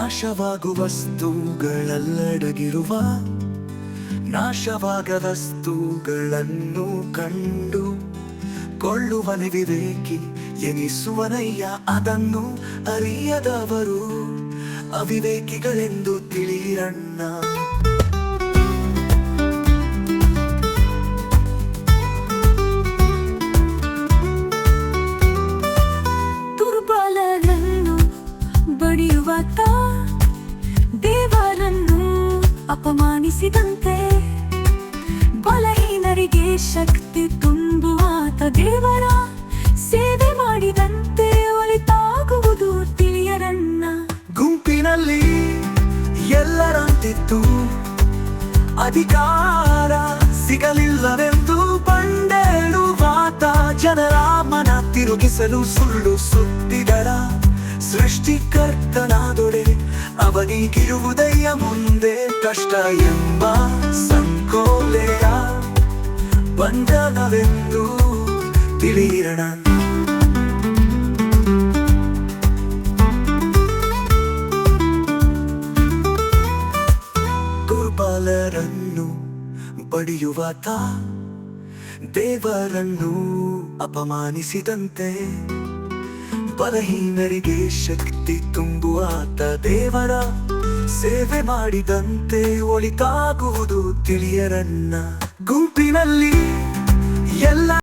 ನಾಶವಾಗುವ ವಸ್ತುಗಳಲ್ಲಡಗಿರುವ ನಾಶವಾಗದ ವಸ್ತುಗಳನ್ನು ಕಂಡು ಕೊಳ್ಳುವನೆ ವಿವೇಕಿ ಎನಿಸುವನಯ್ಯ. ಅದನ್ನು ಅರಿಯದವರು ಅವಿವೇಕಿಗಳೆಂದು ತಿಳಿಯಣ್ಣ. ದುರ್ಬಲರನ್ನು ಬಡಿಯುವಾತ ದೇವರನ್ನು ಅಪಮಾನಿಸಿದಂತೆ, ಬಲಹೀನರಿಗೆ ಶಕ್ತಿ ತುಂಬುವಾತ ದೇವರ ಸೇವೆ ಮಾಡಿದಂತೆ ಒಳಿತಾಗುವುದು ತಿಳಿಯರನ್ನ. ಗುಂಪಿನಲ್ಲಿ ಎಲ್ಲರಂತಿತ್ತು ಅಧಿಕಾರ ಸಿಗಲಿಲ್ಲವೆಂದು ಬಂಡೇಳುವಾತ, ಜನರ ಮನ ತಿರುಗಿಸಲು ಸುಳ್ಳು ಸುದ್ದಿಗಳ ಸೃಷ್ಟಿಕರ್ತನಾದೊಡೆ ಅವನಿಗಿರುವುದಯ್ಯ ಮುಂದೆ ಕಷ್ಟ ಎಂಬ ಸಂಕೋಲೆಯ ಬಂಧನವೆಂದು ತಿಳಿಯಣ. ದುರ್ಬಲರನ್ನು ಬಡಿಯುವಾತ ದೇವರನ್ನು ಅಪಮಾನಿಸಿದಂತೆ, ಬಲಹೀನರಿಗೆ ಶಕ್ತಿ ತುಂಬುವಾತ ದೇವರ ಸೇವೆ ಮಾಡಿದಂತೆ ಒಳಿತಾಗುವುದು ತಿಳಿಯರನ್ನ. ಗುಂಪಿನಲ್ಲಿ ಎಲ್ಲ